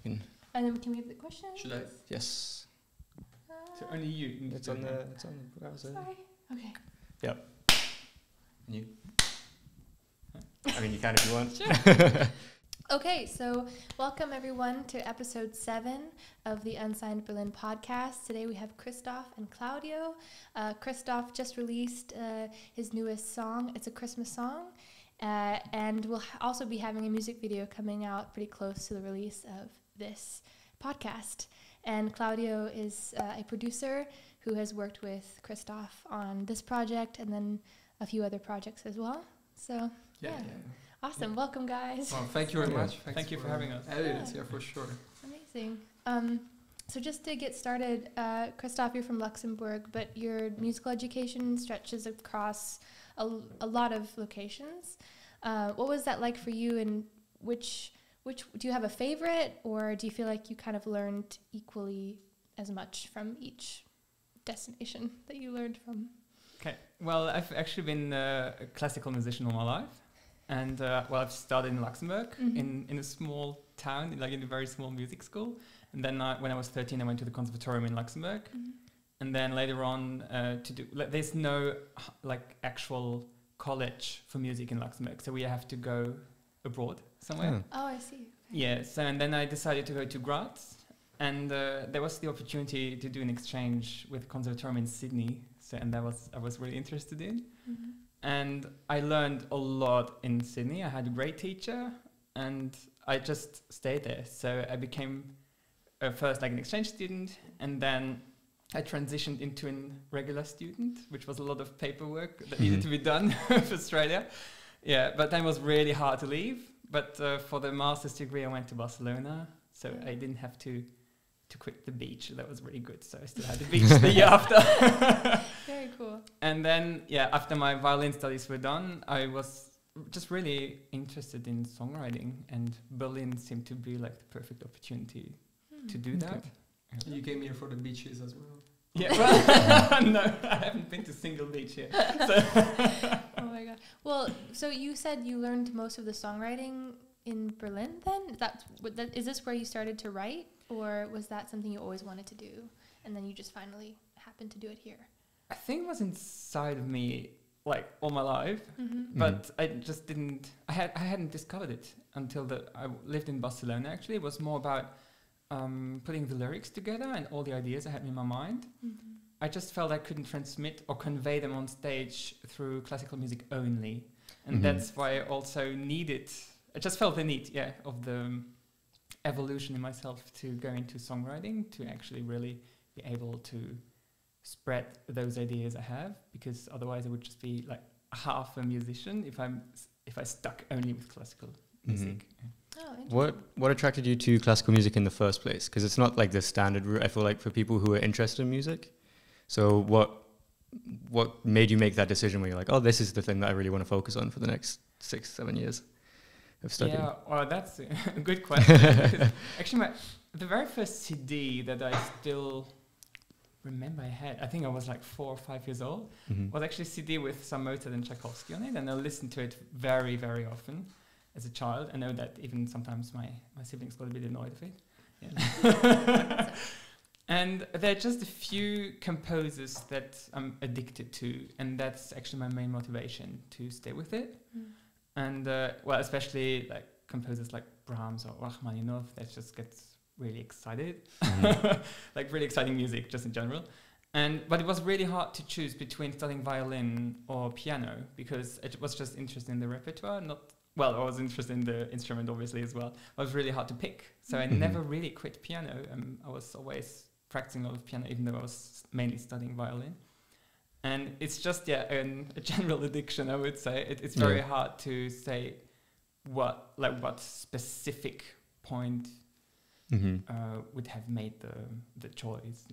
And then can we have the question? Should I? Yes. So only you. It's on the browser. Sorry. Okay. Yep. And you? I mean, you can if you want. Sure. Okay, so welcome everyone to episode 7 of the Unsigned Berlin podcast. Today we have Christophe and Claudio. Christophe just released his newest song. It's a Christmas song. And we'll also be having a music video coming out pretty close to the release of this podcast. And Claudio is a producer who has worked with Christophe on this project and then a few other projects as well. So, yeah. Awesome. Yeah. Welcome, guys. Well, thank you very much. Thank you for having us. Yeah, for sure. Amazing. So just to get started, Christophe, you're from Luxembourg, but your musical education stretches across a lot of locations. What was that like for you, and which do you have a favorite, or do you feel like you kind of learned equally as much from each destination that you learned from? Okay. Well, I've actually been a classical musician all my life. And I've started in Luxembourg, in a small town, like in a very small music school. And then when I was 13, I went to the conservatorium in Luxembourg. And then later on, there's no actual college for music in Luxembourg, so we have to go abroad somewhere. Oh, I see. Okay. Yeah. So and then I decided to go to Graz, and there was the opportunity to do an exchange with the conservatorium in Sydney. So and I was really interested in. And I learned a lot in Sydney. I had a great teacher, and I just stayed there. So I became first like an exchange student, and then I transitioned into a regular student, which was a lot of paperwork that needed to be done for Australia. Yeah, but then it was really hard to leave. But for the master's degree, I went to Barcelona, so I didn't have to quit the beach. That was really good. So I still had the beach the year after. Very cool. And then, after my violin studies were done, I was just really interested in songwriting, and Berlin seemed to be like the perfect opportunity to do that. You came here for the beaches as well. Yeah, well, no, I haven't been to a single beach yet. So Oh my god. Well, so you said you learned most of the songwriting in Berlin then? Is this where you started to write, or was that something you always wanted to do and then you just finally happened to do it here? I think it was inside of me like all my life, but I just didn't, I hadn't discovered it until I lived in Barcelona. Actually, it was more about putting the lyrics together and all the ideas I had in my mind. I just felt I couldn't transmit or convey them on stage through classical music only. And that's why I also I just felt the need, of the evolution in myself to go into songwriting, to actually really be able to spread those ideas I have, because otherwise I would just be like half a musician if I stuck only with classical music. Oh, What attracted you to classical music in the first place? Because it's not like the standard route, I feel like, for people who are interested in music. So what made you make that decision where you're like, oh, this is the thing that I really want to focus on for the next 6-7 years of studying? Yeah, well, that's a good question. Actually, the very first CD that I still remember I had, I think I was like 4 or 5 years old, was actually a CD with some Mozart and Tchaikovsky on it, and I listened to it very, very often as a child. I know that even sometimes my siblings got a bit annoyed with it. Yeah. And there are just a few composers that I'm addicted to, and that's actually my main motivation to stay with it. And especially like composers like Brahms or Rachmaninoff, that just gets really excited, like really exciting music just in general. But it was really hard to choose between studying violin or piano, because it was just interested in the repertoire. I was interested in the instrument obviously as well. It was really hard to pick, so I never really quit piano. I was always practicing a lot of piano, even though I was mainly studying violin. And it's just a general addiction, I would say. It's very hard to say what specific point would have made the choice.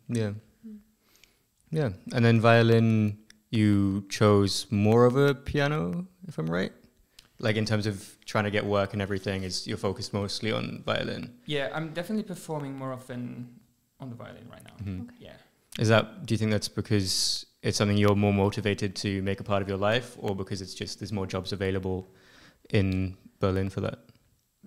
Yeah. And then violin, you chose more of a piano, if I'm right? Like in terms of trying to get work and everything, is you're focused mostly on violin? Yeah, I'm definitely performing more often on the violin right now. Okay. Yeah. Do you think that's because it's something you're more motivated to make a part of your life, or because it's just there's more jobs available in Berlin for that?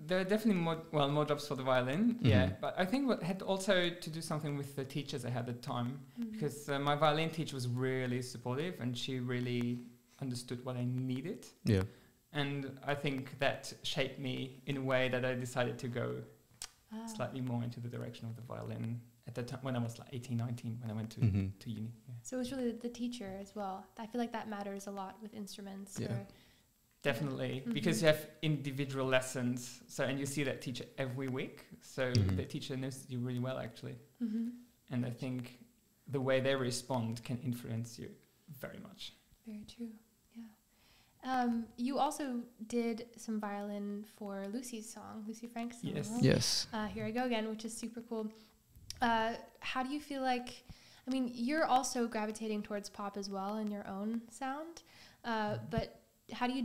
there are definitely more jobs for the violin, yeah. But I think what had also to do something with the teachers I had at the time, because my violin teacher was really supportive and she really understood what I needed. Yeah. And I think that shaped me in a way that I decided to go slightly more into the direction of the violin at the time when I was like 18, 19, when I went to uni. Yeah. So it was really the teacher as well. I feel like that matters a lot with instruments. Yeah. Definitely, because you have individual lessons, so and you see that teacher every week, so the teacher knows you really well actually, and I think the way they respond can influence you very much. Very true. Yeah. You also did some violin for Lucy's song, Lucy Frank's song. Yes. Here I Go Again, which is super cool. How do you feel like? I mean, you're also gravitating towards pop as well in your own sound, but how do you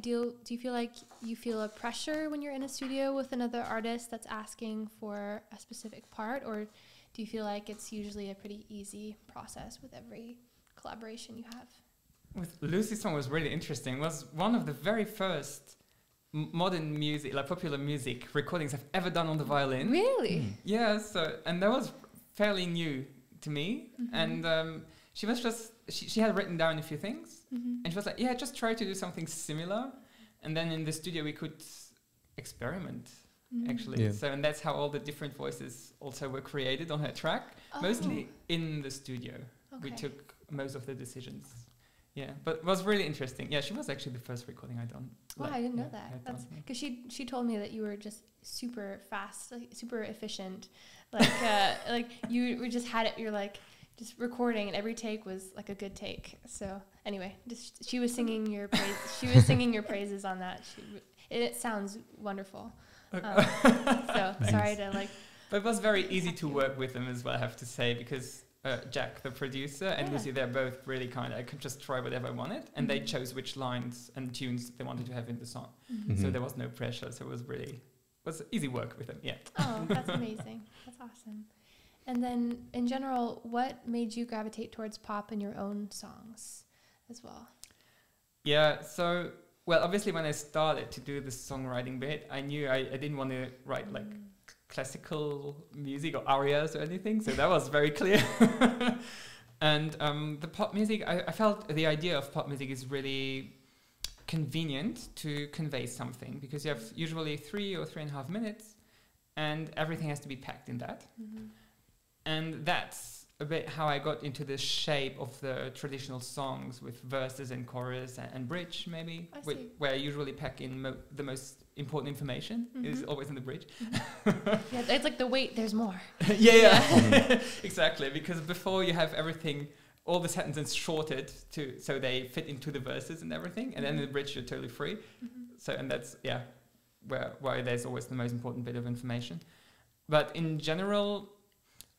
feel like you feel a pressure when you're in a studio with another artist that's asking for a specific part, or do you feel like it's usually a pretty easy process with every collaboration you have? With Lucy's song was really interesting. It was one of the very first modern music, like popular music recordings I've ever done on the violin. Really? Yeah, and that was fairly new to me, and she was just, she had written down a few things, and she was like, yeah, just try to do something similar. And then in the studio we could experiment, actually. Yeah. So, and that's how all the different voices also were created on her track, mostly in the studio. Okay. We took most of the decisions. Yeah, but it was really interesting. Yeah, she was actually the first recording I done. Wow, I didn't know that. That's because she told me that you were just super fast, like, super efficient. Like like you just had it. You're like just recording, and every take was like a good take. So anyway, just she was singing your praise. She was singing your praises on that. It sounds wonderful. So Thanks. sorry to like. But it was very easy to work with them as well, I have to say, because Jack, the producer, and Lucy, they're both really kind. I could just try whatever I wanted, and they chose which lines and tunes they wanted to have in the song. So there was no pressure. So it was easy work with them. Yeah. Oh, that's amazing. That's awesome. And then, in general, what made you gravitate towards pop in your own songs as well? Yeah. So, well, obviously, when I started to do the songwriting bit, I knew I didn't want to write like classical music or arias or anything, so that was very clear. And the pop music, I felt the idea of pop music is really convenient to convey something, because you have usually 3 or 3.5 minutes and everything has to be packed in that. And that's a bit how I got into the shape of the traditional songs with verses and chorus and bridge, maybe, where I usually pack in the most important information is always in the bridge. Yeah, it's like the wait, there's more. Yeah. Exactly, because before you have everything, all the sentences shorted so they fit into the verses and everything, and then in the bridge you're totally free. So, and that's why there's always the most important bit of information. But in general,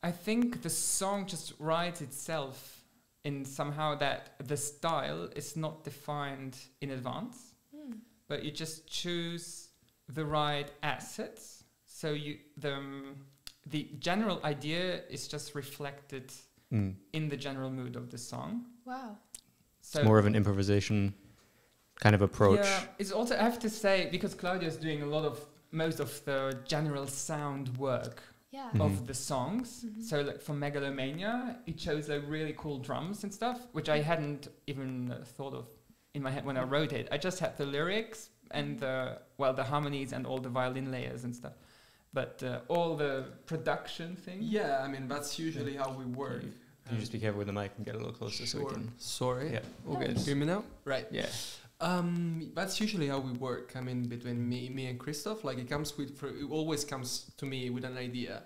I think the song just writes itself in somehow that the style is not defined in advance, but you just choose the right assets. So the general idea is just reflected in the general mood of the song. Wow. So It's more of an improvisation kind of approach. Yeah, it's also, I have to say, because Claudio is doing most of the general sound work of the songs. So like for Megalomania, it shows like really cool drums and stuff, which I hadn't even thought of in my head when I wrote it. I just had the lyrics and the harmonies and all the violin layers and stuff. But all the production thing. Yeah, I mean, that's usually how we work. Can you just be careful with the mic and get a little closer so we can... Sorry. Yeah, all good. Hear me now? Right. Yeah. That's usually how we work. I mean, between me and Christophe, like it always comes to me with an idea,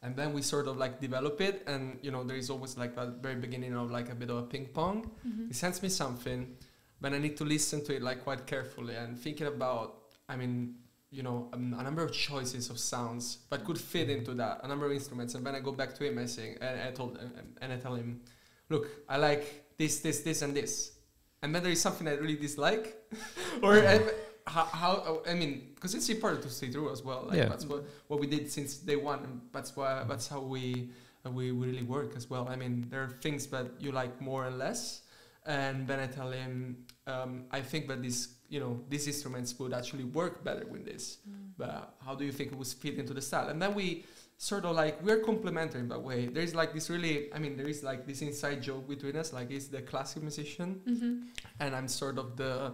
and then we sort of like develop it. And there is always like that very beginning of like a bit of a ping pong. He sends me something, but I need to listen to it like quite carefully and thinking about. I mean, a number of choices of sounds that could fit into that, a number of instruments, and then I go back to him and I tell him, look, I like this, and this. And then there is something I really dislike, or how I mean, because it's important to stay true as well. Like that's what we did since day one, and that's how we really work as well. I mean, there are things that you like more and less, And then I tell him, I think that these instruments would actually work better with this. But how do you think it would fit into the style? And then we sort of like, we're complementary in that way. There's like this there is like this inside joke between us, like he's the classical musician and I'm sort of the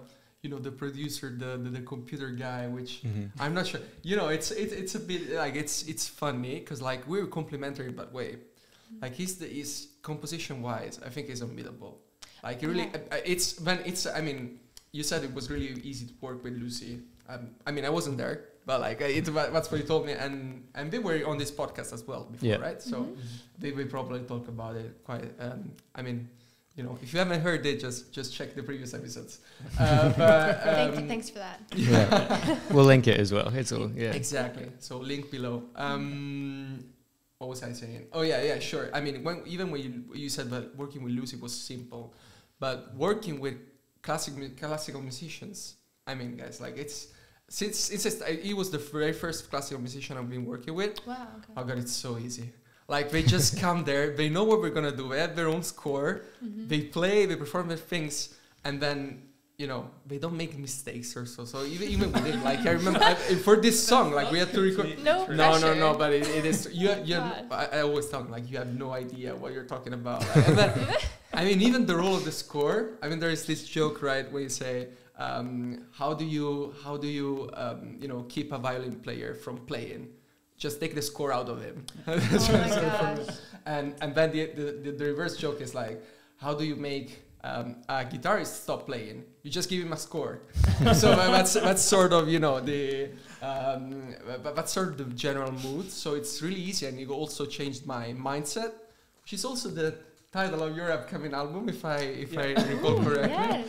producer, the computer guy, which I'm not sure, it's a bit like, it's funny because like we're complementary in that way. Like he's composition wise, I think is unbeatable. Like really, you said it was really easy to work with Lucy. I wasn't there, but like that's what you told me, and they were on this podcast as well before, right? So they will probably talk about it quite. If you haven't heard it, just check the previous episodes. Thanks for that. Yeah, we'll link it as well. It's all exactly. So link below. What was I saying? Oh yeah, sure. I mean, when you said that working with Lucy was simple, but working with classical musicians, I mean, guys, like it was the very first classical musician I've been working with. Wow. Okay. Oh god, it's so easy. Like they just come there, they know what we're gonna do. They have their own score. They play, they perform their things, and then they don't make mistakes or so. So even with it, like I remember for this song, like we had to record. No, but it is. I always tell them like you have no idea what you're talking about. Like, and then, even the role of the score. There is this joke, right, where you say, how do you keep a violin player from playing? Just take the score out of him. And then the reverse joke is like, how do you make a guitarist stop playing? You just give him a score. So that's sort of that's sort of the general mood. So it's really easy, and it also changed my mindset, which is also the title of your upcoming album, if I recall correctly. Yes.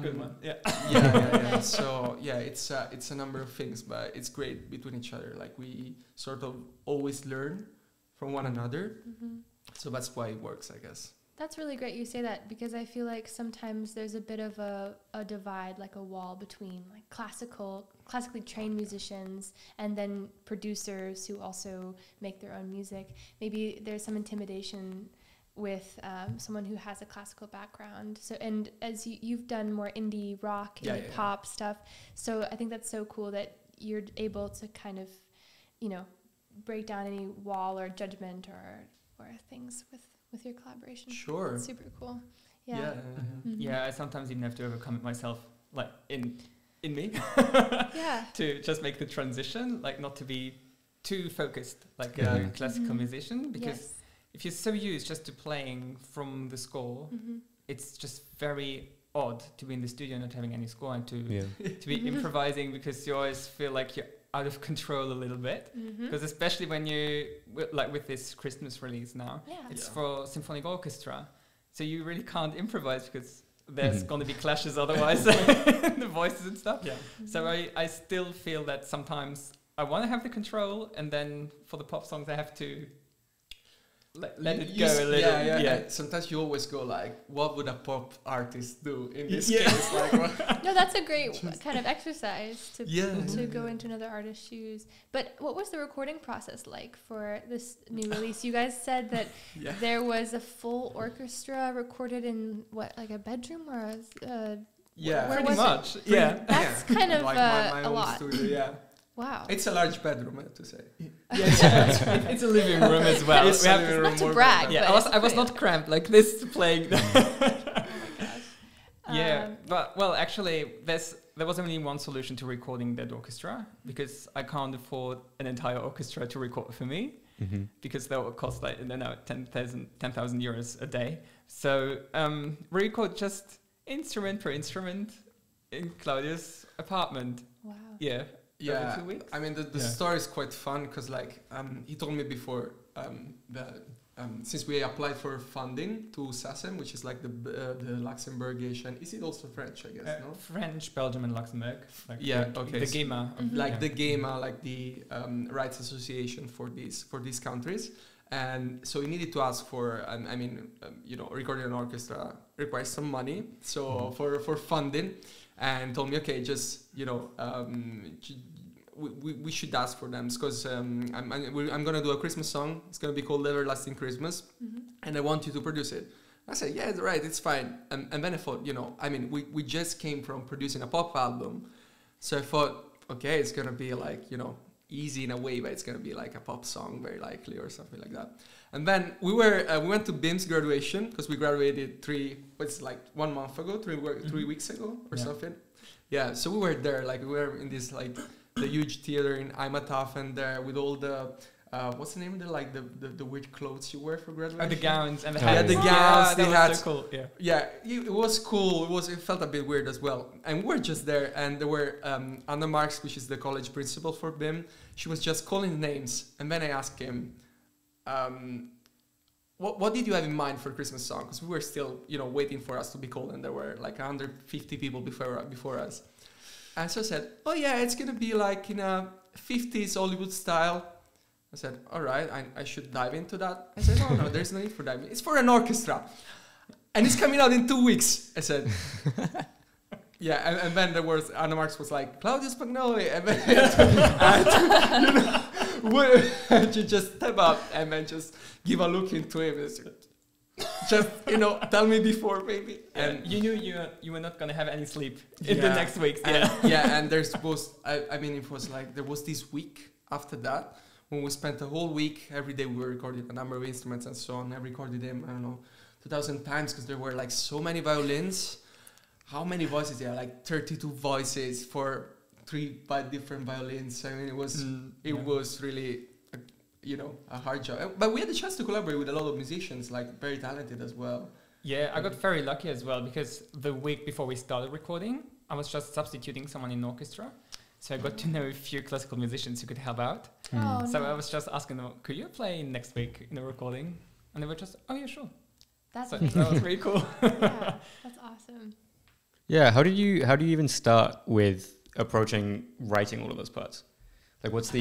Good one. Yeah. Yeah. So it's a number of things, but it's great between each other. Like we sort of always learn from one another. So that's why it works, I guess. That's really great you say that, because I feel like sometimes there's a bit of a divide, like a wall between like classically trained musicians and then producers who also make their own music. Maybe there's some intimidation with someone who has a classical background. So, and as you've done more indie rock and pop stuff, so I think that's so cool that you're able to kind of, break down any wall or judgment or things with your collaboration. Sure. It's super cool. Yeah. Yeah, I sometimes even have to overcome it myself, like in me. Yeah. To just make the transition, like not to be too focused like a classical musician, because if you're so used just to playing from the score, it's just very odd to be in the studio not having any score and to be improvising, because you always feel like you're out of control a little bit, because especially when you like with this Christmas release now, it's for symphonic orchestra, so you really can't improvise because there's going to be clashes otherwise, the voices and stuff. So I still feel that sometimes I want to have the control, and then for the pop songs I have to let it go a little. Yeah. Sometimes you always go like, what would a pop artist do in this case? Like, no, that's a great kind of exercise to go into another artist's shoes. But what was the recording process like for this new release? You guys said that there was a full orchestra recorded in like a bedroom or pretty much. That's kind of like my a lot. Studio, Wow. It's a large bedroom, I have to say. It's a living room as well. We have not to brag. Yeah, I was not cramped like this playing. But well, actually, there was only one solution to recording that orchestra, because I can't afford an entire orchestra to record for me, because that would cost like 10,000 euros a day. So we record just instrument per instrument in Claudio's apartment. Wow. Yeah, I mean the story is quite fun, because like he told me before that since we applied for funding to SACEM, which is like the Luxembourgish, and is it also French, I guess, no? French, Belgium and Luxembourg. Like the GEMA. The GEMA, like the rights association for these countries. And so we needed to ask for, recording an orchestra requires some money, so for funding, and told me, okay, just we should ask for them, because I'm gonna do a Christmas song. It's gonna be called Everlasting Christmas, and I want you to produce it. I said, yeah, it's right, it's fine. And then I thought, I mean, we just came from producing a pop album. So I thought, okay, it's going to be like, easy in a way, but it's going to be like a pop song, very likely, or something like that. And then we went to BIM's graduation, because we graduated 1 month ago, 3 weeks ago, or something. Yeah, so we were there, like, we were in this, like, the huge theater in Heimathafen there with all the... what's the name of the weird clothes you wear for graduation? Oh, the gowns and the hats. Yeah, the gowns, the that hats. was so cool. Yeah. Yeah, it was cool. It felt a bit weird as well. And we were just there, and there were Anna Marks, which is the college principal for BIM. She was just calling names, and then I asked him, what did you have in mind for Christmas song? Because we were still, waiting for us to be called, and there were like 150 people before us. And so I said, oh yeah, it's gonna be like in a 50s Hollywood style. I said, all right, I should dive into that. I said, no, there's no need for diving. It's for an orchestra. And it's coming out in 2 weeks. I said, yeah. And then there was, Anna Marks was like, Claudio Spagnoli. And then I had to just step up and then just give a look into him. Just, tell me before, maybe. And you knew you were not going to have any sleep in the next weeks. And there's supposed, it was like, there was this week after that, when we spent a whole week, every day we were recording a number of instruments and so on. I recorded them, 2,000 times, because there were like so many violins. How many voices there? Like 32 voices for 3 different violins. I mean, it was really, a hard job. But we had the chance to collaborate with a lot of musicians, like very talented as well. Yeah, I got very lucky as well, because the week before we started recording, I was just substituting someone in orchestra. So I got to know a few classical musicians who could help out. Oh, so I was just asking them, could you play next week in the recording? And they were just, oh yeah, sure. That's that was really cool. Yeah, that's awesome. Yeah, how do you even start with approaching writing all of those parts? Like, this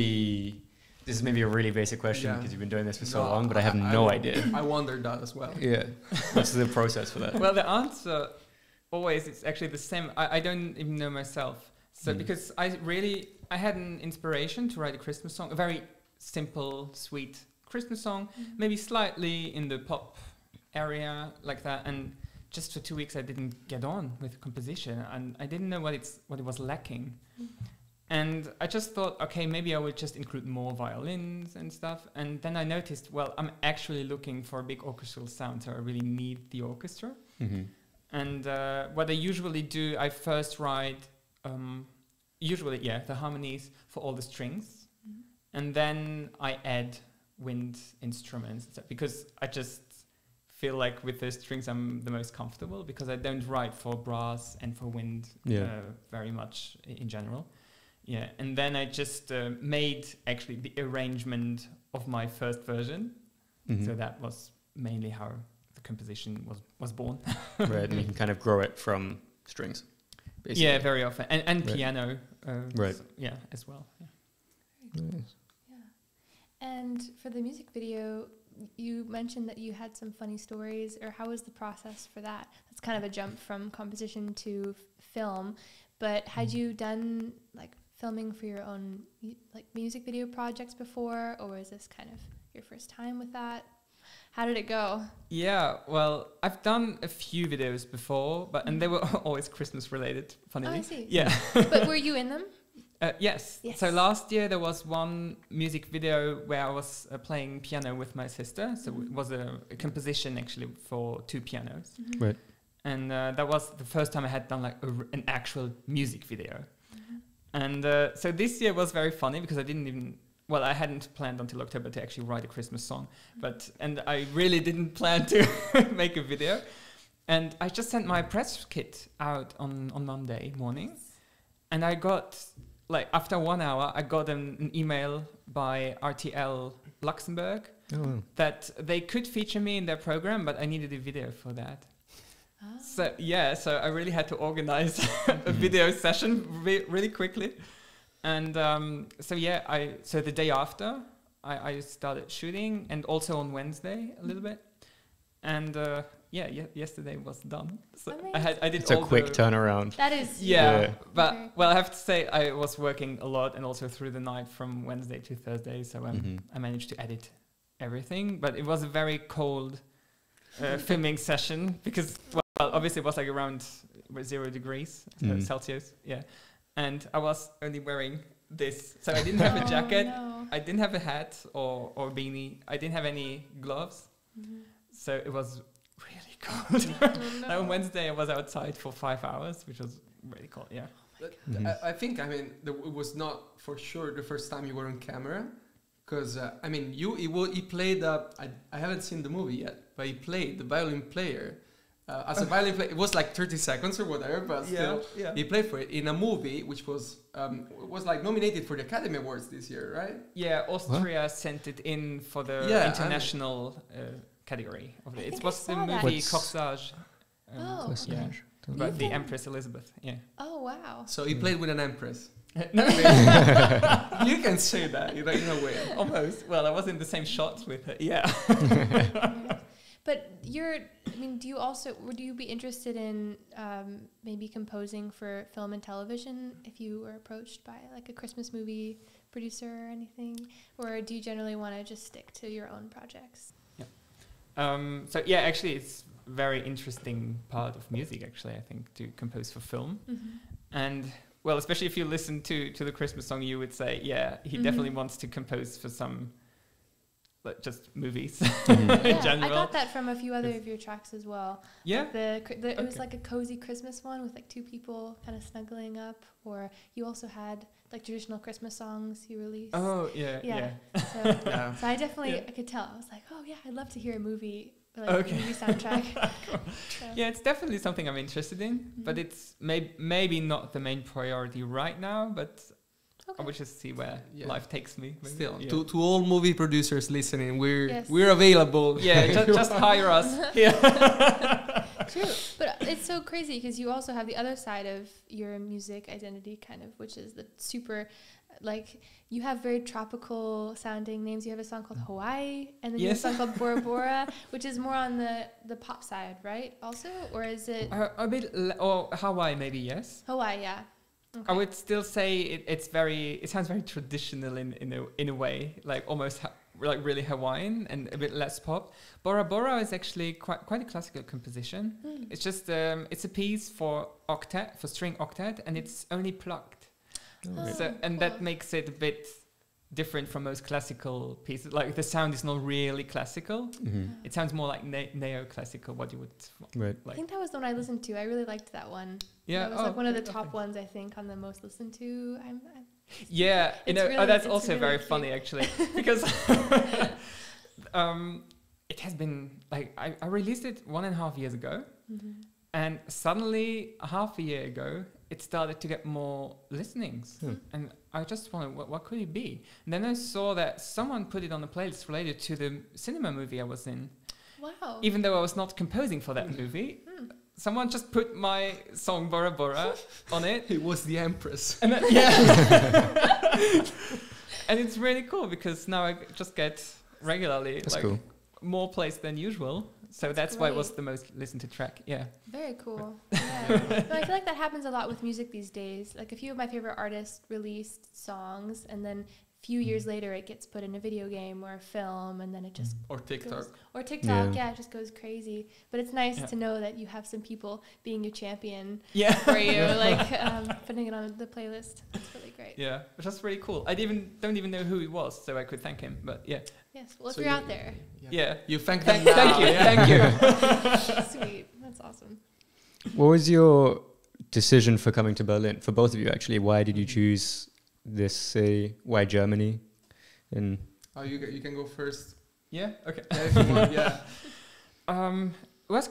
is maybe a really basic question because you've been doing this for so long, but I have no idea. I wondered that as well. Yeah. What's the process for that? Well, the answer always is actually the same. I don't even know myself. So because I had an inspiration to write a Christmas song, a very simple, sweet Christmas song, maybe slightly in the pop area like that. And just for 2 weeks, I didn't get on with composition, and I didn't know what it was lacking. And I just thought, okay, maybe I would just include more violins and stuff. And then I noticed, well, I'm actually looking for a big orchestral sound, so I really need the orchestra. And what I usually do, I first write the harmonies for all the strings, and then I add wind instruments, because I just feel like with the strings I'm the most comfortable, because I don't write for brass and for wind very much in general. Yeah, and then I just made actually the arrangement of my first version, so that was mainly how the composition was born. Right, and you can kind of grow it from strings. Basically. Yeah, very often, and piano. Right. So, yeah, as well. Yeah. Nice. Yeah. And for the music video, you mentioned that you had some funny stories, or how was the process for that? That's kind of a jump from composition to film, but had you done like filming for your own like music video projects before, or was this kind of your first time with that? How did it go? Yeah, well, I've done a few videos before, and they were always Christmas related, funnily. Oh, I see. Yeah. But were you in them? Yes. So last year there was one music video where I was playing piano with my sister. So it was a composition actually for 2 pianos. Right. And that was the first time I had done like an actual music video. And so this year was very funny, because I hadn't planned until October to actually write a Christmas song, and I really didn't plan to make a video. And I just sent my press kit out on Monday morning, and I got, like, after 1 hour, I got an email by RTL Luxembourg that they could feature me in their program, but I needed a video for that. So I really had to organize a video session really quickly. And so the day after, I started shooting, and also on Wednesday a little bit. And yesterday was done. So I did. It's a quick turnaround. That is. Yeah, but I have to say I was working a lot, and also through the night from Wednesday to Thursday. So I managed to edit everything, but it was a very cold filming session because, well, obviously it was like around 0 degrees Celsius. Yeah. And I was only wearing this. So I didn't have a jacket. No. I didn't have a hat or beanie. I didn't have any gloves. So it was really cold. No. On Wednesday I was outside for 5 hours, which was really cold. Yeah. I think, I mean, it was not for sure the first time you were on camera. Because, I mean, he played, I haven't seen the movie yet, but he played the violin player. As a violin player, it was like 30 seconds or whatever, but still, he played for it in a movie which was like nominated for the Academy Awards this year, right? Yeah, Austria sent it in for the international category of it. It was the movie Corsage. About the Empress Elizabeth, Oh, wow. So he played with an empress. No. You can say that, in a way. Almost. Well, I was in the same shot with her. Yeah. But would you be interested in maybe composing for film and television if you were approached by like a Christmas movie producer or anything? Or do you generally want to just stick to your own projects? Yeah. Actually, it's a very interesting part of music, actually, I think, to compose for film. And well, especially if you listen to the Christmas song, you would say, he definitely wants to compose for some, like, just movies in general. I got that from a few other of your tracks as well. Yeah, like it was like a cozy Christmas one with like 2 people kind of snuggling up. Or you also had like traditional Christmas songs you released. Oh yeah. So I definitely I could tell. I was like, oh yeah, I'd love to hear a movie. Like a movie soundtrack. Yeah, it's definitely something I'm interested in, but it's maybe not the main priority right now, but I will just see where life takes me. Maybe. Still, to all movie producers listening, we're available. Yeah, just hire us. True, but it's so crazy because you also have the other side of your music identity, kind of, which is the super, like, you have very tropical sounding names. You have a song called Hawaii, and then you have a song called Bora Bora, which is more on the pop side, right? Also, or is it a bit or Hawaii? Maybe yes. Hawaii, yeah. Okay. I would still say it sounds very traditional in a way, like almost like really Hawaiian and a bit less pop. Bora Bora is actually quite a classical composition. It's just it's a piece for string octet, and it's only plucked. That makes it a bit different from most classical pieces. Like the sound is not really classical. It sounds more like neoclassical. What you would like. I think that was the one I listened to. I really liked that one. Yeah, that was like one of the top ones, I think, on the most listened to. Yeah, that's also really very funny actually because it has been like I released it 1.5 years ago, and suddenly half a year ago it started to get more listenings, and I just wondered what could it be. And then I saw that someone put it on a playlist related to the cinema movie I was in. Wow! Even though I was not composing for that movie. Someone just put my song Bora Bora on it. It was the Empress. And and it's really cool because now I just get regularly more plays than usual. So that's why it was the most listened to track. Yeah. Very cool. Yeah. No, I feel like that happens a lot with music these days. Like a few of my favorite artists released songs, and then few years later it gets put in a video game or a film, and then it just or TikTok it just goes crazy. But it's nice to know that you have some people being your champion for you, like putting it on the playlist. It's really great. Yeah, which is really cool. I don't even know who he was, so I could thank him. But yes, well, if you're out there, you thank him now. Thank you. Sweet, that's awesome. What was your decision for coming to Berlin for both of you? Actually, why did you choose this? Why Germany? And you can go first. Yeah. Okay. Yeah, if you want, it was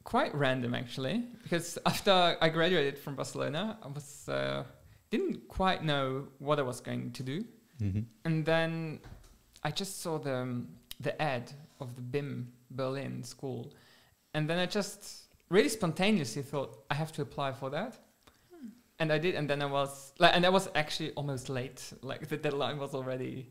quite random actually, because after I graduated from Barcelona, I was didn't quite know what I was going to do, and then I just saw the ad of the BIM Berlin school, and then I just really spontaneously thought I have to apply for that. And I did, and then I was like, and I was actually almost late. Like the deadline was already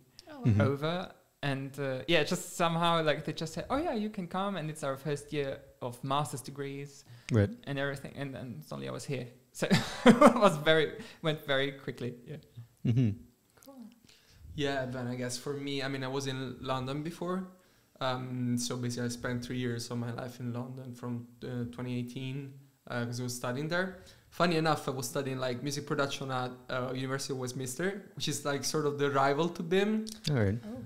over, and just somehow like they just said, "Oh yeah, you can come," and it's our first year of master's degrees, and everything. And then suddenly I was here, so it went very quickly. Yeah. Cool. Yeah, then I guess for me, I mean, I was in London before, So basically, I spent 3 years of my life in London from 2018 because I was studying there. Funny enough, I was studying like music production at University of Westminster, which is like sort of the rival to BIM. All right. Oh.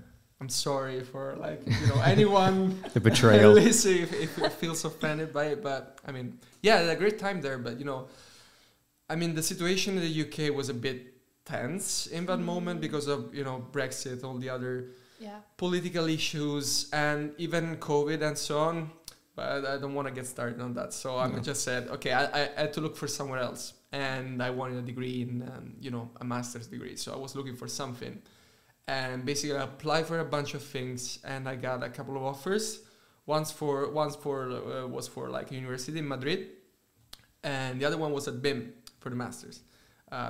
I'm sorry for like anyone The betrayal. listening if it feels offended by it, but I mean, yeah, I had a great time there. But I mean, the situation in the UK was a bit tense in that moment because of Brexit, all the other political issues, and even COVID and so on. But I don't want to get started on that. So I just said, okay, I had to look for somewhere else, and I wanted a degree in a master's degree. So I was looking for something. And basically, I applied for a bunch of things, and I got a couple of offers. Was for like a university in Madrid, and the other one was at BIM for the masters.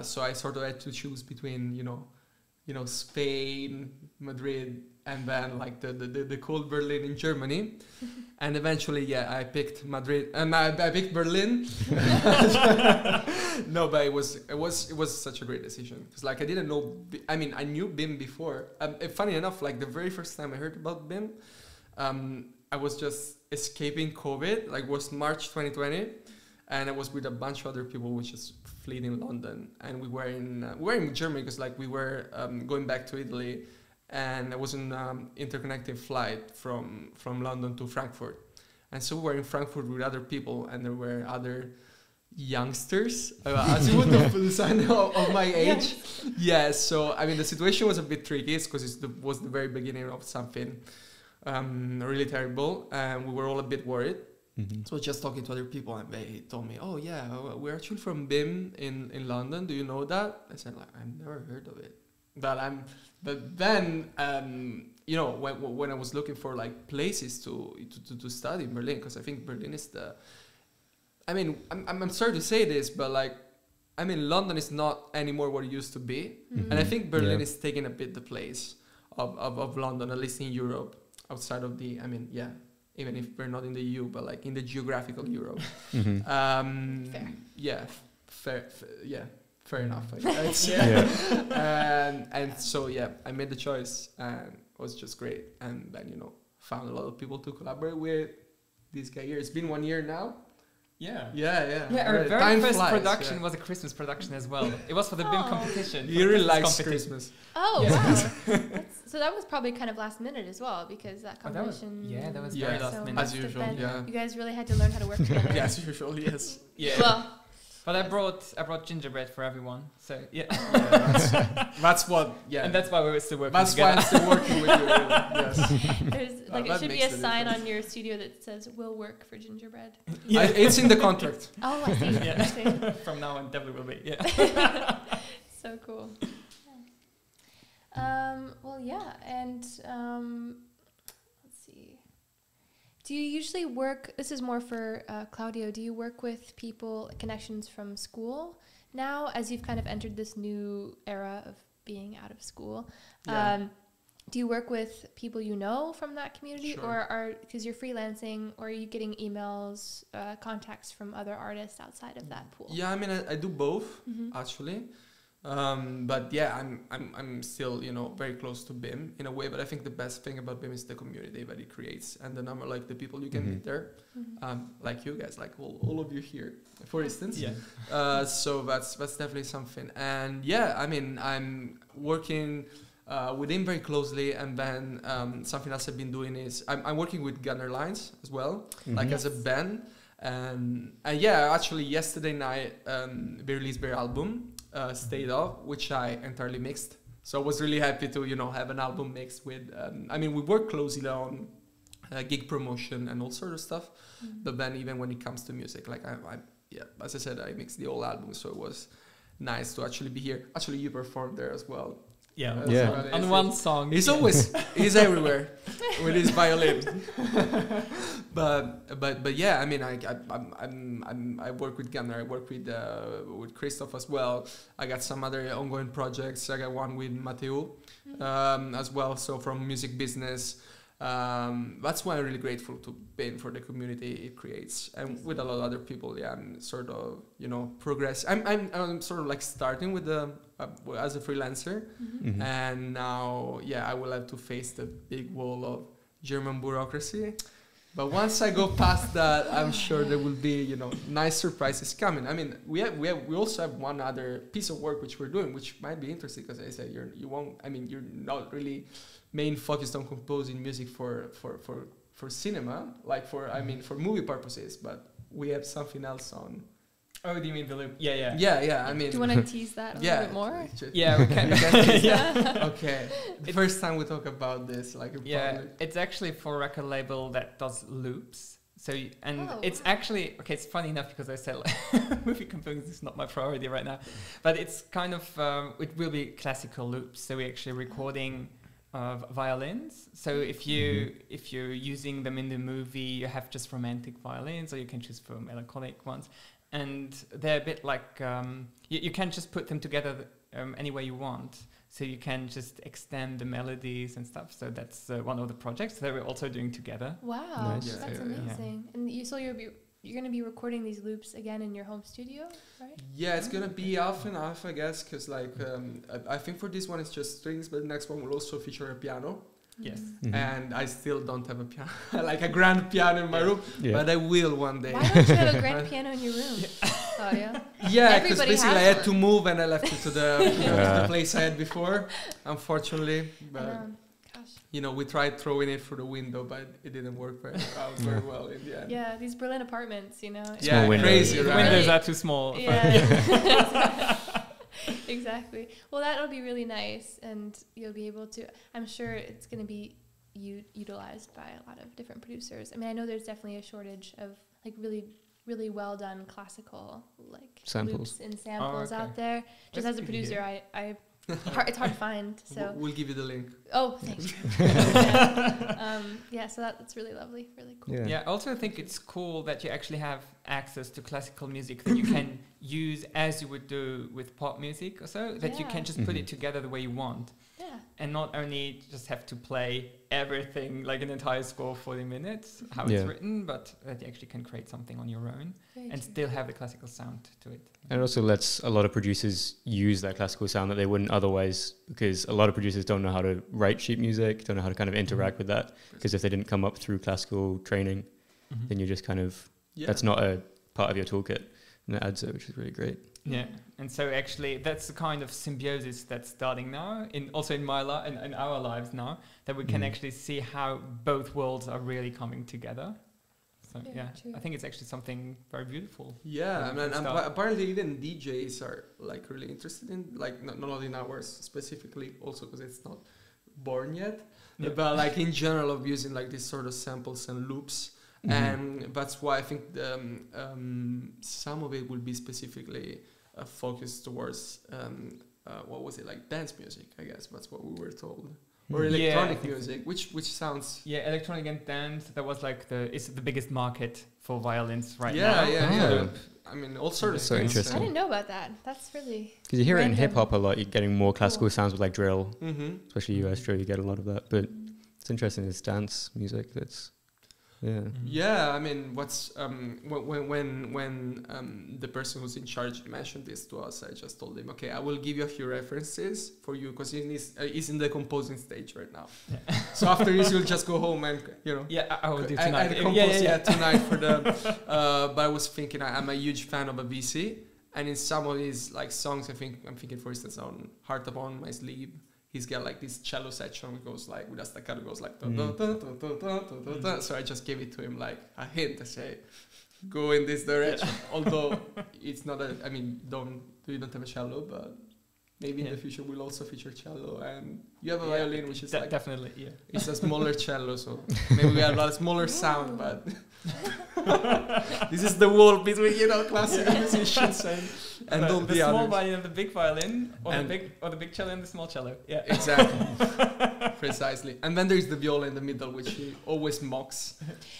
So I sort of had to choose between Spain, Madrid, and then like the cold Berlin in Germany. And eventually, I picked Madrid, and I picked Berlin. No, but it was such a great decision because like I didn't know. I mean, I knew BIM before. Funny enough, like the very first time I heard about BIM, I was just escaping COVID. Like it was March 2020, and I was with a bunch of other people, which is fled in London, and we were in Germany because like we were going back to Italy. And I was in interconnecting flight from London to Frankfurt. And so we were in Frankfurt with other people, and there were other youngsters, as you would understand, of my age. Yeah, so I mean, the situation was a bit tricky because it was the very beginning of something really terrible, and we were all a bit worried. Mm-hmm. So just talking to other people, and they told me, "Oh yeah, we're actually from BIM in London. Do you know that?" I said, "Like, I've never heard of it." But then when I was looking for like places to study in Berlin, because I think Berlin is I mean, I'm sorry to say this, but like, I mean, London is not anymore what it used to be, and I think Berlin is taking a bit the place of London, at least in Europe, outside of the. I mean, even if we're not in the EU, but like in the geographical Europe. Fair. Yeah, fair. Yeah. Fair enough, I guess. And so I made the choice, and it was just great. And then found a lot of people to collaborate with. This guy here. It's been 1 year now. Yeah. Our very first production was a Christmas production as well. It was for the BIM competition. He really likes Christmas. Oh wow! So that was probably kind of last minute as well, because that competition. That was very last minute as usual. Yeah. You guys really had to learn how to work together. As usual. Yes. Yeah. Well. But I brought gingerbread for everyone. So that's what. Yeah. And that's why we're still working together. That's why I'm still working with you. Yes. There's it should be a sign on your studio that says "Will work for gingerbread." It's in the contract. Oh, I see. I see. From now on, definitely will be. Yeah. So cool. And let's see. Do you usually work, this is more for Claudio, do you work with people, connections from school now, as you've kind of entered this new era of being out of school? Do you work with people you know from that community? Sure. Or because you're freelancing, or are you getting emails, contacts from other artists outside of that pool? Yeah, I mean, I do both, actually. But yeah, I'm still very close to BIM in a way. But I think the best thing about BIM is the community that it creates, and the number, like the people you can meet there, like you guys, like all of you here, for instance. Yeah. So that's definitely something. And yeah, I mean, I'm working with him very closely, and then something else I've been doing is I'm working with Gunner Lines as well, like as a band. And yeah, actually yesterday night they released their album. State of, which I entirely mixed. So I was really happy to, have an album mixed with, I mean, we work closely on gig promotion and all sort of stuff. But then even when it comes to music, like as I said, I mixed the whole album. So it was nice to actually be here. Actually, you performed there as well. On one song. He's everywhere with his violin. but yeah, I mean, I work with Gunnar. I work with Christophe as well. I got some other ongoing projects. I got one with Matteo as well. So from music business. That's why I'm really grateful to BIM for the community it creates, and with a lot of other people. Yeah, I'm sort of progress. I'm sort of like starting with as a freelancer, and now I will have to face the big wall of German bureaucracy. But once I go past that, I'm sure there will be, you know, nice surprises coming. I mean, we also have one other piece of work which we're doing, which might be interesting because I said you're not really main focused on composing music for cinema, like for movie purposes, but we have something else on. Oh, do you mean the loop? Yeah. Yeah. I mean, do you want to tease that a little bit more? Yeah, we can. Okay. The first time we talk about this, like, it's actually for a record label that does loops. So, it's actually, okay, it's funny enough because I said like, movie composing is not my priority right now, but it's kind of, it will be classical loops. So we're actually recording violins. So if you're using them in the movie, you have just romantic violins, or you can choose for melancholic ones. And they're a bit like, you can just put them together any way you want. So you can just extend the melodies and stuff. So that's one of the projects that we're also doing together. Wow, nice. That's amazing. And you're going to be recording these loops again in your home studio, right? Yeah, it's going to be half and half, I guess, because like, I think for this one it's just strings, but the next one will also feature a piano. Yes. Mm-hmm. And I still don't have a piano, like a grand piano in my room, but I will one day. Why don't you have a grand piano in your room? Oh, yeah? Yeah, because basically I had one. to move and I left it to the place I had before, unfortunately. But, you know, we tried throwing it through the window, but it didn't work very well in the end. Yeah, these Berlin apartments, you know. Yeah, crazy, right? The windows are too small. Yeah. Exactly. Well, that'll be really nice, and you'll be able to. I'm sure it's going to be utilized by a lot of different producers. I mean, I know there's definitely a shortage of like really, really well done classical like samples loops and samples out there. Just as a producer, it's hard to find. So we'll give you the link. Oh, thanks. So that's really lovely, really cool. Yeah, I also think it's cool that you actually have access to classical music that you can use as you would do with pop music or so, that you can just put it together the way you want. Yeah. And not only just have to play everything, like an entire score 40 minutes, how it's written, but that you actually can create something on your own still have the classical sound to it. And it also lets a lot of producers use that classical sound that they wouldn't otherwise, because a lot of producers don't know how to write sheet music, don't know how to kind of interact with that, because if they didn't come up through classical training, then you just kind of, that's not a part of your toolkit, and it adds it, which is really great. Yeah, and so actually that's the kind of symbiosis that's starting now, in my in our lives now, that we can actually see how both worlds are really coming together. So I think it's actually something very beautiful. Yeah, and apparently even DJs are like really interested in, like not only in ours specifically, also because it's not born yet, but like in general of using like these sort of samples and loops. And that's why I think some of it will be specifically focused towards what was it, like dance music, I guess that's what we were told, or electronic music, which sounds electronic and dance. That was like it's the biggest market for violins right now. Yeah. I mean, all sorts of so things. Interesting. I didn't know about that. That's really because you hear random. it in hip hop a lot. You're getting more classical sounds with like drill, especially US drill. You get a lot of that, but it's interesting. It's dance music that's. Yeah. I mean, what's when the person who's in charge mentioned this to us, I just told him, okay, I will give you a few references for you because he's in the composing stage right now. Yeah. So after this, you'll just go home and I will do tonight. I compose tonight for the. But I was thinking, I'm a huge fan of a VC, and in some of his like songs, I'm thinking, for instance, on Heart Upon My Sleeve. He's got like this cello section which goes like with a staccato goes like so I just gave it to him like a hint. I say go in this direction. Although it's not we don't have a cello, but maybe in the future we'll also feature cello, and you have a violin which is definitely it's a smaller cello, so maybe we have a lot smaller sound, but this is the wall between classical musicians and all the small others. violin and the big violin, or the big cello and the small cello. Yeah, exactly. Precisely. And then there's the viola in the middle, which he always mocks.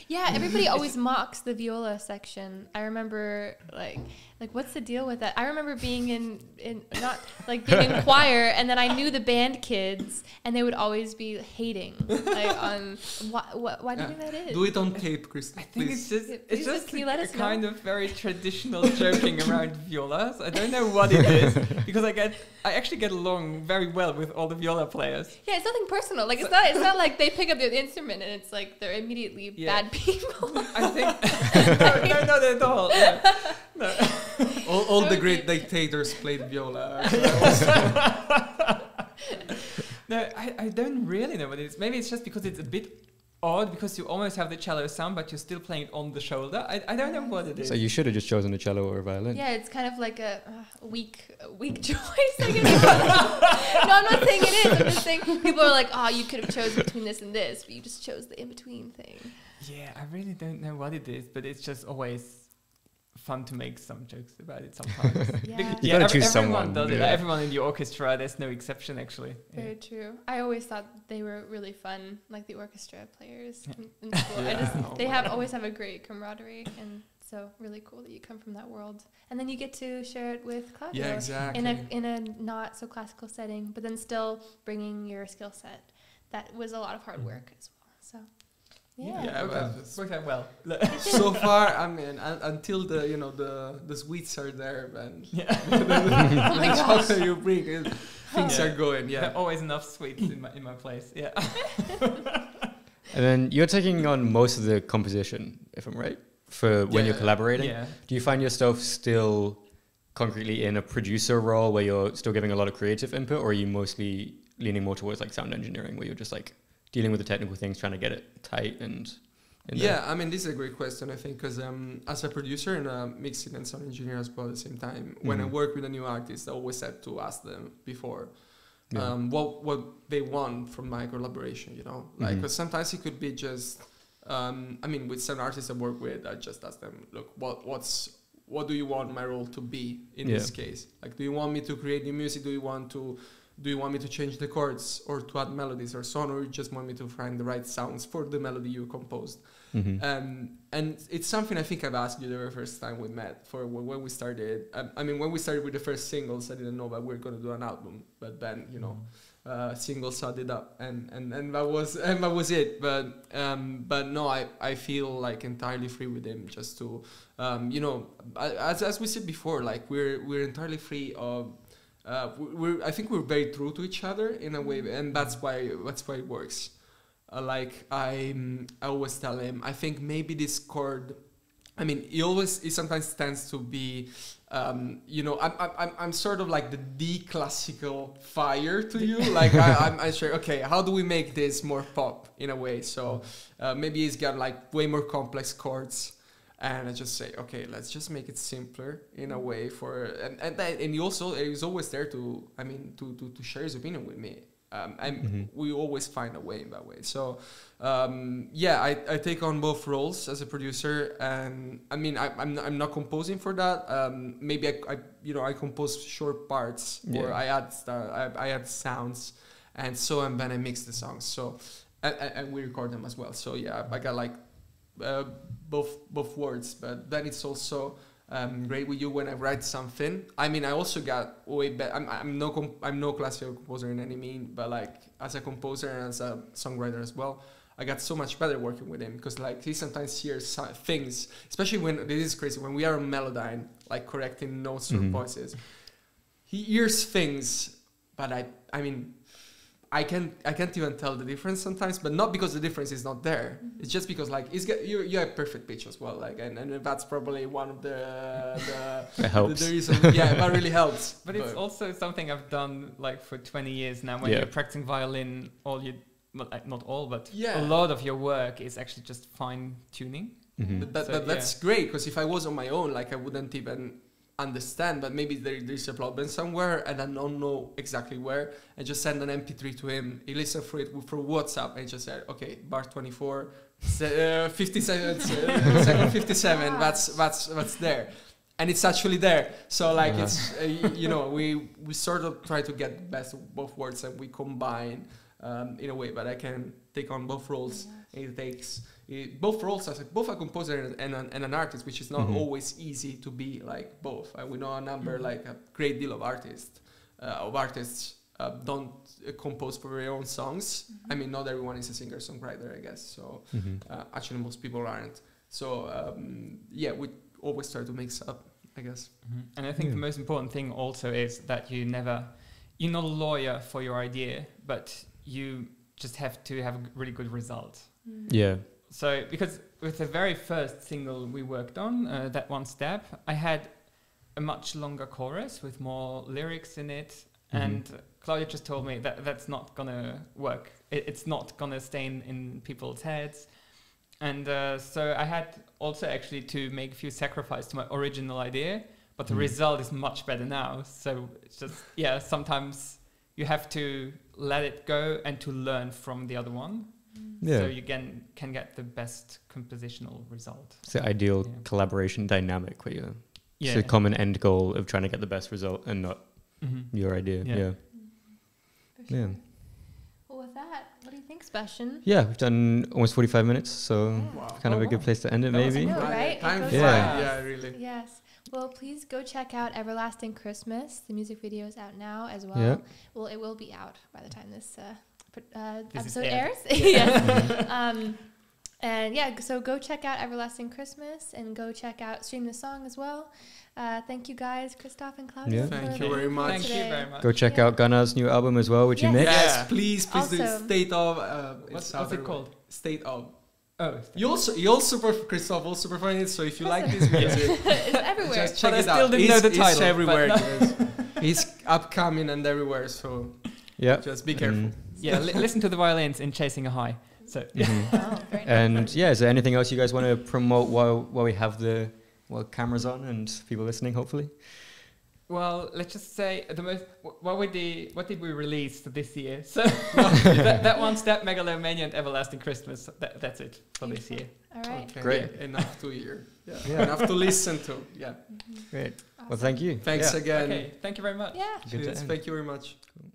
Yeah, everybody always mocks the viola section. I remember like what's the deal with that? I remember being in choir, and then I knew the band kids, and they would always be hating like on why do you think that is? Do it on tape, Christophe. I think it's just can you let us know? kind of very traditional joking around violas. I don't know what it is because I actually get along very well with all the viola players. Yeah, it's nothing personal. Like it's not like they pick up the instrument and it's like they're immediately bad people. I think no, not at all. No. All the great dictators played viola. No, I don't really know what it is. Maybe it's just because it's a bit odd because you almost have the cello sound, but you're still playing it on the shoulder. I don't know what it is. So you should have just chosen a cello or a violin. Yeah, it's kind of like a weak choice, I guess. No, I'm not saying it is. I'm just saying people are like, oh, you could have chosen between this and this, but you just chose the in-between thing. Yeah, I really don't know what it is, but it's just always fun to make some jokes about it sometimes. Yeah. You gotta choose everyone someone. does it. Yeah. Everyone in the orchestra, there's no exception actually. Very true. I always thought they were really fun, like the orchestra players in school. They always have a great camaraderie, and so really cool that you come from that world. And then you get to share it with Claudio. Yeah, exactly. In a not so classical setting, but then still bringing your skill set. That was a lot of hard work as well. So. Yeah. Worked out well. So far, I mean, until the sweets are there, and the chocolate you bring, things are going. Yeah, there are always enough sweets in my place. Yeah. And then you're taking on most of the composition, if I'm right, for when you're collaborating. Yeah. Do you find yourself still concretely in a producer role where you're still giving a lot of creative input, or are you mostly leaning more towards like sound engineering, where you're just like dealing with the technical things, trying to get it tight and I mean, this is a great question, I think, because as a producer and a mixing and sound engineer as well at the same time, when I work with a new artist, I always have to ask them before what they want from my collaboration, you know, like, because sometimes it could be just I mean, with some artists I work with, I just ask them, look, what do you want my role to be in this case? Like, do you want me to create new music? Do you want me to change the chords or to add melodies or so on, or you just want me to find the right sounds for the melody you composed? And it's something I think I've asked you the very first time we met for when we started. I mean, when we started with the first singles, I didn't know that we were going to do an album, but then, you know, singles added up and that was it. But no, I feel like entirely free with him just to, you know, as we said before, like we're entirely free of, I think we're very true to each other in a way, and that's why it works. Like I always tell him, I think maybe this chord, I mean, he sometimes tends to be, you know, I'm sort of like the D-classical fire to you. Like I'm sure, okay, how do we make this more pop in a way? So maybe he's got like way more complex chords. And I just say, okay, let's just make it simpler in a way and he's always there to share his opinion with me. And we always find a way in that way. So, I take on both roles as a producer, and I mean, I'm not composing for that. Maybe I compose short parts, or I add sounds, and then I mix the songs. So, and we record them as well. So yeah, I got like both words, but then it's also great with you when I write something. I mean, I also got way better. I'm no classical composer in any mean, but like as a composer and as a songwriter as well, I got so much better working with him, because like he sometimes hears things, especially when this is crazy, when we are on Melodyne, like correcting notes or voices, he hears things, but I mean, I can't even tell the difference sometimes, but not because the difference is not there. It's just because like you have perfect pitch as well, like and that's probably one of the reasons. Yeah, that really helps. But it's also something I've done like for 20 years now. When you're practicing violin, not all, but a lot of your work is actually just fine tuning. But that's great, because if I was on my own, like I wouldn't even understand, but maybe there's a problem somewhere and I don't know exactly where, and just send an MP3 to him. He listens for it through WhatsApp and just said, okay, bar 24, 57, second 57, that's there, and it's actually there. So like it's you know, we sort of try to get the best of both worlds, and we combine in a way. But I can take on both roles. It takes both roles as both a composer and an artist, which is not always easy to be like both. And we know a number, like a great deal of artists don't compose for their own songs. I mean, not everyone is a singer-songwriter, I guess. So actually, most people aren't. So we always try to mix up I guess. And I think the most important thing also is that you're not a lawyer for your idea, but you just have to have a really good result. Yeah. So, because with the very first single we worked on, That One Step, I had a much longer chorus with more lyrics in it. And Claudio just told me that that's not going to work. It's not going to stay in people's heads. And so I had also actually to make a few sacrifices to my original idea, but the result is much better now. So it's just, sometimes you have to let it go and to learn from the other one. Yeah. So you can get the best compositional result. It's the ideal collaboration dynamic where it's a common end goal of trying to get the best result and not your idea. Yeah. For sure. Well, with that, what do you think, Sebastian? Yeah, we've done almost 45 minutes, so kind of a good place to end it, maybe. I know, right? Time flies. Yeah. Yeah, really. Yes. Well, please go check out Everlasting Christmas. The music video is out now as well. Yeah. Well, it will be out by the time this This episode is airs. Yes. And so go check out Everlasting Christmas and go check out Stream the Song as well. Thank you guys, Christophe and Claudio. Yeah. Thank you very much. Thank you very much. Go check out Gunna's new album as well, which you mixed. Yes, please do Also- State of. What's it called? State of. Oh, You also Christophe also performed it. So if you like this music, It's everywhere. just check But I it out. still didn't know the It's title, everywhere. but Guys. It's upcoming and everywhere. So Yeah. just be careful. yeah. Listen to the violins in Chasing a High. So Oh, very nice. And is there anything else you guys want to promote while we have the cameras on and people listening, hopefully? Well, let's just say what did we release this year? So that One Step, Megalomania, and Everlasting Christmas. That's it for this year. All right. Okay. Great. Yeah, enough to hear. Yeah. Enough to listen to. Yeah. Great. Awesome. Well, thank you. Thanks Yeah. again. Okay, thank you very much. Yeah. Good to Cheers. end. Thank you very much. Cool.